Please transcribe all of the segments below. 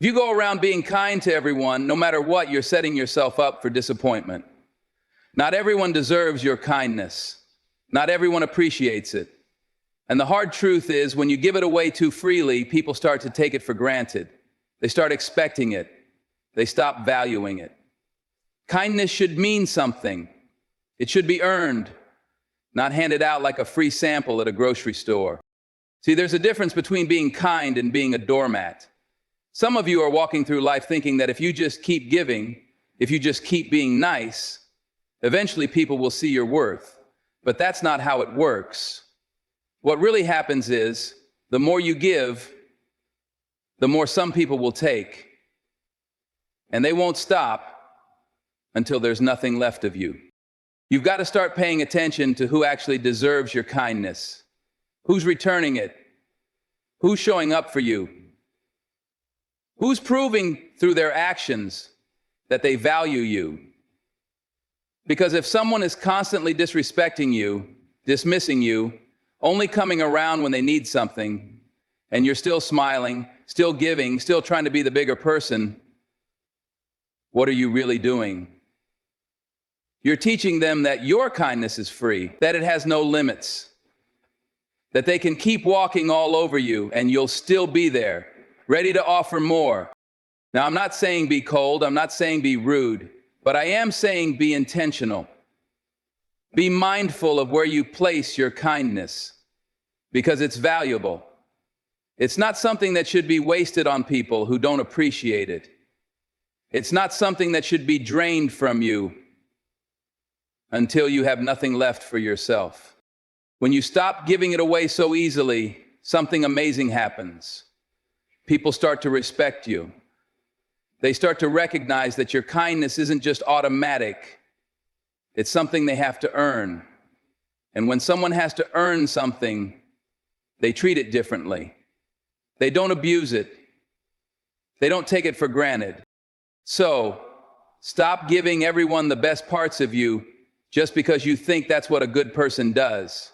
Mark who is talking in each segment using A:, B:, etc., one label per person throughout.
A: If you go around being kind to everyone, no matter what, you're setting yourself up for disappointment. Not everyone deserves your kindness. Not everyone appreciates it. And the hard truth is, when you give it away too freely, people start to take it for granted. They start expecting it. They stop valuing it. Kindness should mean something. It should be earned, not handed out like a free sample at a grocery store. See, there's a difference between being kind and being a doormat. Some of you are walking through life thinking that if you just keep giving, if you just keep being nice, eventually people will see your worth. But that's not how it works. What really happens is, the more you give, the more some people will take. And they won't stop until there's nothing left of you. You've got to start paying attention to who actually deserves your kindness. Who's returning it? Who's showing up for you? Who's proving through their actions that they value you? Because if someone is constantly disrespecting you, dismissing you, only coming around when they need something, and you're still smiling, still giving, still trying to be the bigger person, what are you really doing? You're teaching them that your kindness is free, that it has no limits, that they can keep walking all over you and you'll still be there, ready to offer more. Now, I'm not saying be cold, I'm not saying be rude, but I am saying be intentional. Be mindful of where you place your kindness, because it's valuable. It's not something that should be wasted on people who don't appreciate it. It's not something that should be drained from you until you have nothing left for yourself. When you stop giving it away so easily, something amazing happens. People start to respect you. They start to recognize that your kindness isn't just automatic. It's something they have to earn. And when someone has to earn something, they treat it differently. They don't abuse it. They don't take it for granted. So, stop giving everyone the best parts of you just because you think that's what a good person does.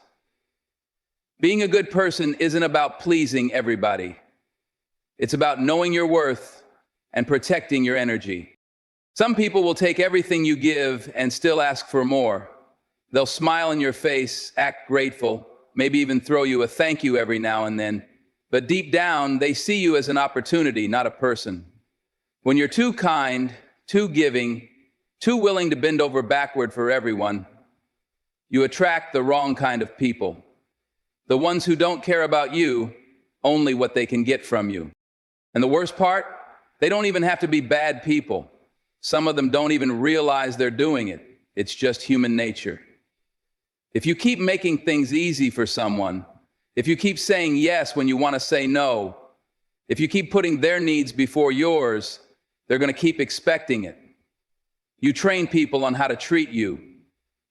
A: Being a good person isn't about pleasing everybody. It's about knowing your worth and protecting your energy. Some people will take everything you give and still ask for more. They'll smile in your face, act grateful, maybe even throw you a thank you every now and then. But deep down, they see you as an opportunity, not a person. When you're too kind, too giving, too willing to bend over backward for everyone, you attract the wrong kind of people. The ones who don't care about you, only what they can get from you. And the worst part, they don't even have to be bad people. Some of them don't even realize they're doing it. It's just human nature. If you keep making things easy for someone, if you keep saying yes when you want to say no, if you keep putting their needs before yours, they're going to keep expecting it. You train people on how to treat you.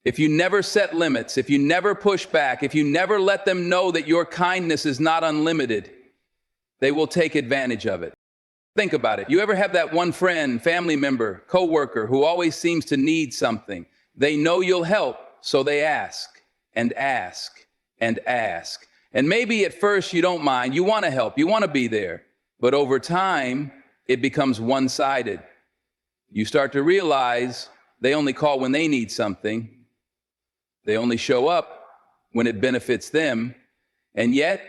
A: If you never set limits, if you never push back, if you never let them know that your kindness is not unlimited, they will take advantage of it. Think about it. You ever have that one friend, family member, coworker who always seems to need something? They know you'll help, so they ask and ask and ask. And maybe at first you don't mind, you want to help, you want to be there. But over time, it becomes one-sided. You start to realize they only call when they need something. They only show up when it benefits them. And yet,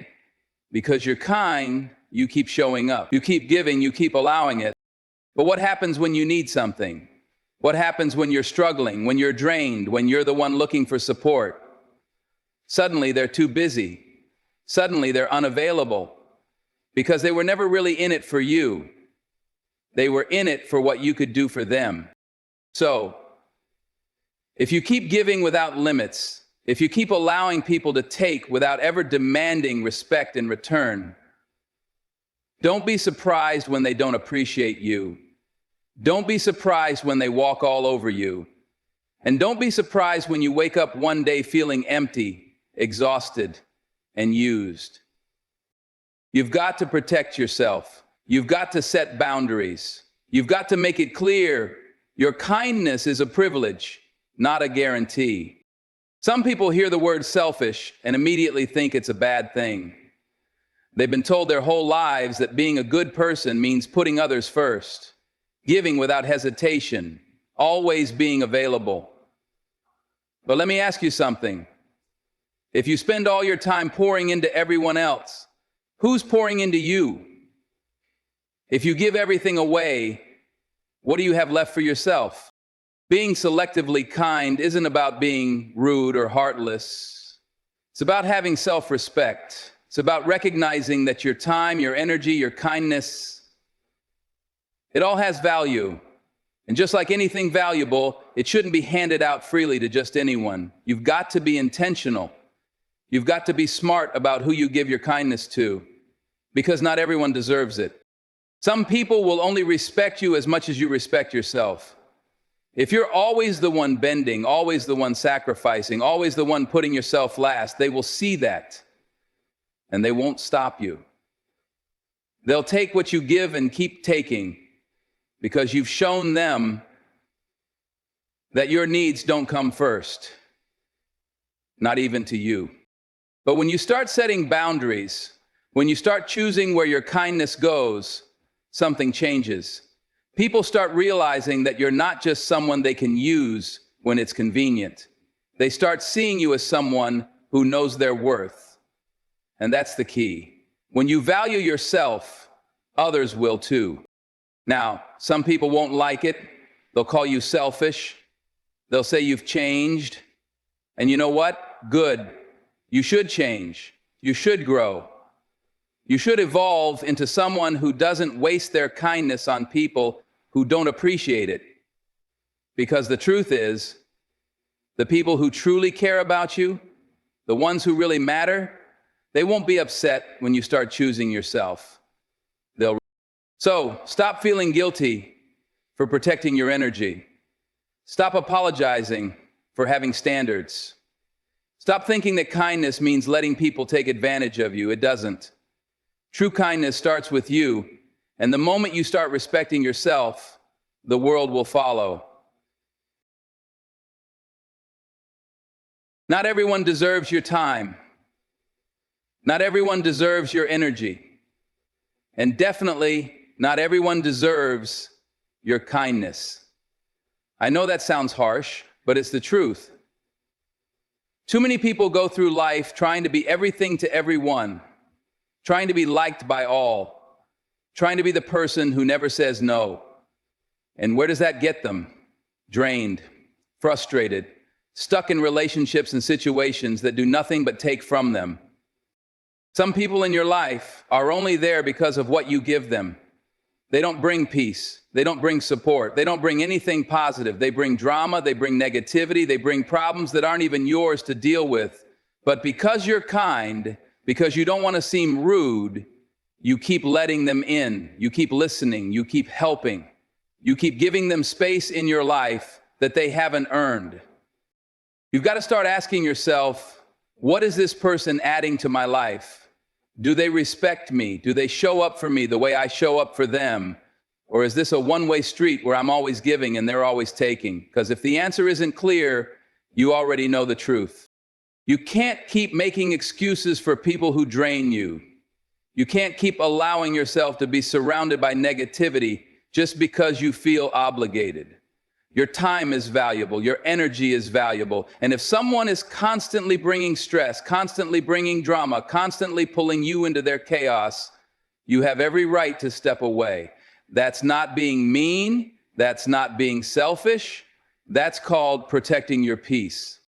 A: because you're kind, you keep showing up. You keep giving, you keep allowing it. But what happens when you need something? What happens when you're struggling, when you're drained, when you're the one looking for support? Suddenly, they're too busy. Suddenly, they're unavailable because they were never really in it for you. They were in it for what you could do for them. So, if you keep giving without limits, if you keep allowing people to take without ever demanding respect in return, don't be surprised when they don't appreciate you. Don't be surprised when they walk all over you. And don't be surprised when you wake up one day feeling empty, exhausted, and used. You've got to protect yourself. You've got to set boundaries. You've got to make it clear your kindness is a privilege, not a guarantee. Some people hear the word selfish and immediately think it's a bad thing. They've been told their whole lives that being a good person means putting others first, giving without hesitation, always being available. But let me ask you something. If you spend all your time pouring into everyone else, who's pouring into you? If you give everything away, what do you have left for yourself? Being selectively kind isn't about being rude or heartless. It's about having self-respect. It's about recognizing that your time, your energy, your kindness, it all has value. And just like anything valuable, it shouldn't be handed out freely to just anyone. You've got to be intentional. You've got to be smart about who you give your kindness to, because not everyone deserves it. Some people will only respect you as much as you respect yourself. If you're always the one bending, always the one sacrificing, always the one putting yourself last, they will see that, and they won't stop you. They'll take what you give and keep taking, because you've shown them that your needs don't come first, not even to you. But when you start setting boundaries, when you start choosing where your kindness goes, something changes. People start realizing that you're not just someone they can use when it's convenient. They start seeing you as someone who knows their worth. And that's the key. When you value yourself, others will too. Now, some people won't like it. They'll call you selfish. They'll say you've changed. And you know what? Good. You should change. You should grow. You should evolve into someone who doesn't waste their kindness on people who don't appreciate it. Because the truth is, the people who truly care about you, the ones who really matter, they won't be upset when you start choosing yourself. So stop feeling guilty for protecting your energy. Stop apologizing for having standards. Stop thinking that kindness means letting people take advantage of you. It doesn't. True kindness starts with you, and the moment you start respecting yourself, the world will follow. Not everyone deserves your time. Not everyone deserves your energy. And definitely, not everyone deserves your kindness. I know that sounds harsh, but it's the truth. Too many people go through life trying to be everything to everyone, trying to be liked by all, trying to be the person who never says no. And where does that get them? Drained, frustrated, stuck in relationships and situations that do nothing but take from them. Some people in your life are only there because of what you give them. They don't bring peace. They don't bring support. They don't bring anything positive. They bring drama. They bring negativity. They bring problems that aren't even yours to deal with. But because you're kind, because you don't want to seem rude, you keep letting them in. You keep listening. You keep helping. You keep giving them space in your life that they haven't earned. You've got to start asking yourself, what is this person adding to my life? Do they respect me? Do they show up for me the way I show up for them? Or is this a one-way street where I'm always giving and they're always taking? Because if the answer isn't clear, you already know the truth. You can't keep making excuses for people who drain you. You can't keep allowing yourself to be surrounded by negativity just because you feel obligated. Your time is valuable. Your energy is valuable. And if someone is constantly bringing stress, constantly bringing drama, constantly pulling you into their chaos, you have every right to step away. That's not being mean. That's not being selfish. That's called protecting your peace.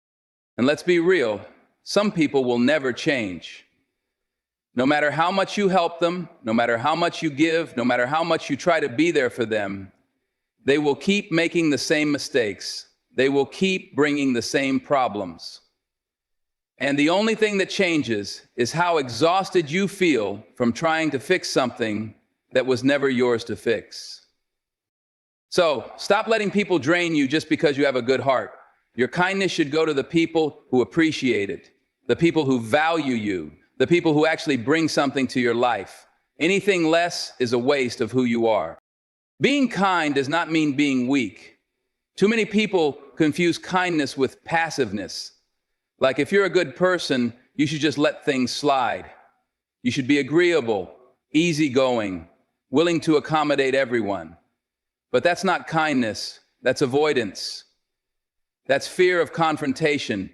A: And let's be real, some people will never change. No matter how much you help them, no matter how much you give, no matter how much you try to be there for them, they will keep making the same mistakes. They will keep bringing the same problems. And the only thing that changes is how exhausted you feel from trying to fix something that was never yours to fix. So stop letting people drain you just because you have a good heart. Your kindness should go to the people who appreciate it, the people who value you, the people who actually bring something to your life. Anything less is a waste of who you are. Being kind does not mean being weak. Too many people confuse kindness with passiveness. Like if you're a good person, you should just let things slide. You should be agreeable, easygoing, willing to accommodate everyone. But that's not kindness, that's avoidance. That's fear of confrontation.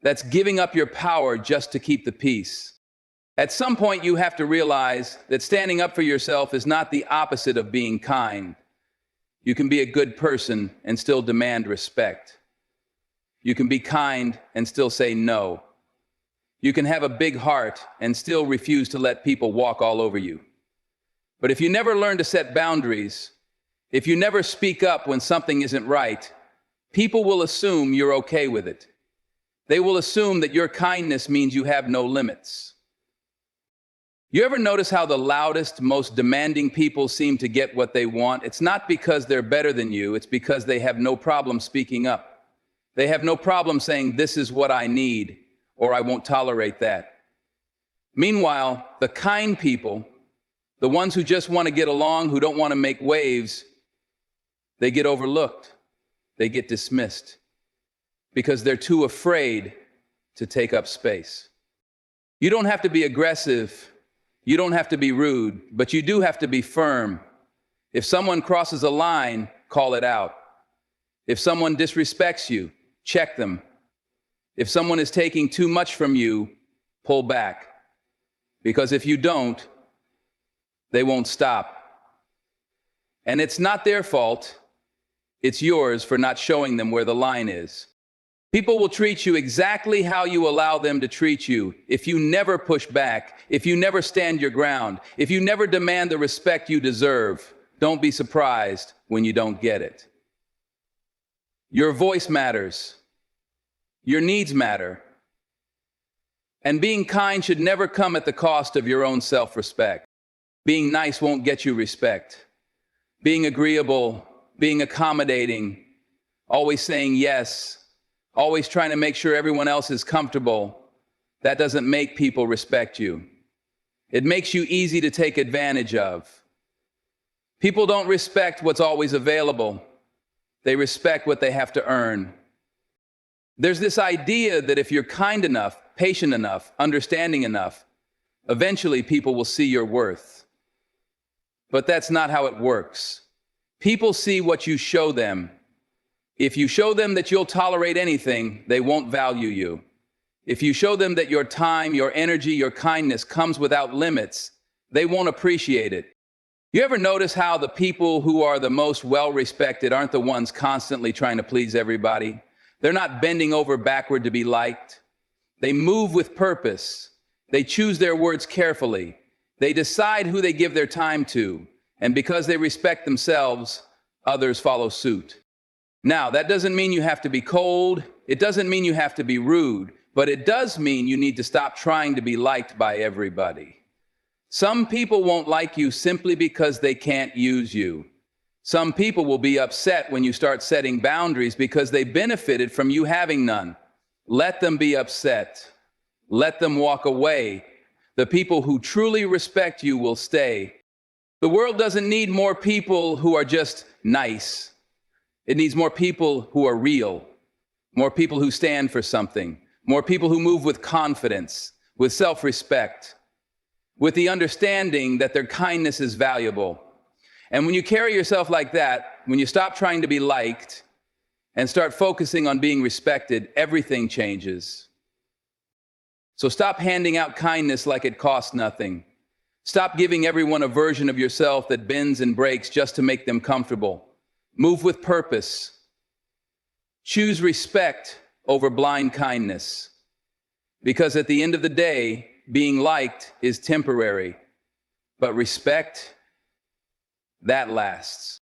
A: That's giving up your power just to keep the peace. At some point, you have to realize that standing up for yourself is not the opposite of being kind. You can be a good person and still demand respect. You can be kind and still say no. You can have a big heart and still refuse to let people walk all over you. But if you never learn to set boundaries, if you never speak up when something isn't right, people will assume you're okay with it. They will assume that your kindness means you have no limits. You ever notice how the loudest, most demanding people seem to get what they want? It's not because they're better than you, it's because they have no problem speaking up. They have no problem saying, "This is what I need," or "I won't tolerate that." Meanwhile, the kind people, the ones who just want to get along, who don't want to make waves, they get overlooked. They get dismissed because they're too afraid to take up space. You don't have to be aggressive. You don't have to be rude, but you do have to be firm. If someone crosses a line, call it out. If someone disrespects you, check them. If someone is taking too much from you, pull back. Because if you don't, they won't stop. And it's not their fault. It's yours for not showing them where the line is. People will treat you exactly how you allow them to treat you if you never push back, if you never stand your ground, if you never demand the respect you deserve. Don't be surprised when you don't get it. Your voice matters. Your needs matter. And being kind should never come at the cost of your own self-respect. Being nice won't get you respect. Being agreeable, being accommodating, always saying yes, always trying to make sure everyone else is comfortable, that doesn't make people respect you. It makes you easy to take advantage of. People don't respect what's always available. They respect what they have to earn. There's this idea that if you're kind enough, patient enough, understanding enough, eventually people will see your worth. But that's not how it works. People see what you show them. If you show them that you'll tolerate anything, they won't value you. If you show them that your time, your energy, your kindness comes without limits, they won't appreciate it. You ever notice how the people who are the most well-respected aren't the ones constantly trying to please everybody? They're not bending over backward to be liked. They move with purpose. They choose their words carefully. They decide who they give their time to. And because they respect themselves, others follow suit. Now, that doesn't mean you have to be cold. It doesn't mean you have to be rude. But it does mean you need to stop trying to be liked by everybody. Some people won't like you simply because they can't use you. Some people will be upset when you start setting boundaries because they benefited from you having none. Let them be upset. Let them walk away. The people who truly respect you will stay. The world doesn't need more people who are just nice. It needs more people who are real, more people who stand for something, more people who move with confidence, with self-respect, with the understanding that their kindness is valuable. And when you carry yourself like that, when you stop trying to be liked and start focusing on being respected, everything changes. So stop handing out kindness like it costs nothing. Stop giving everyone a version of yourself that bends and breaks just to make them comfortable. Move with purpose. Choose respect over blind kindness. Because at the end of the day, being liked is temporary, but respect, that lasts.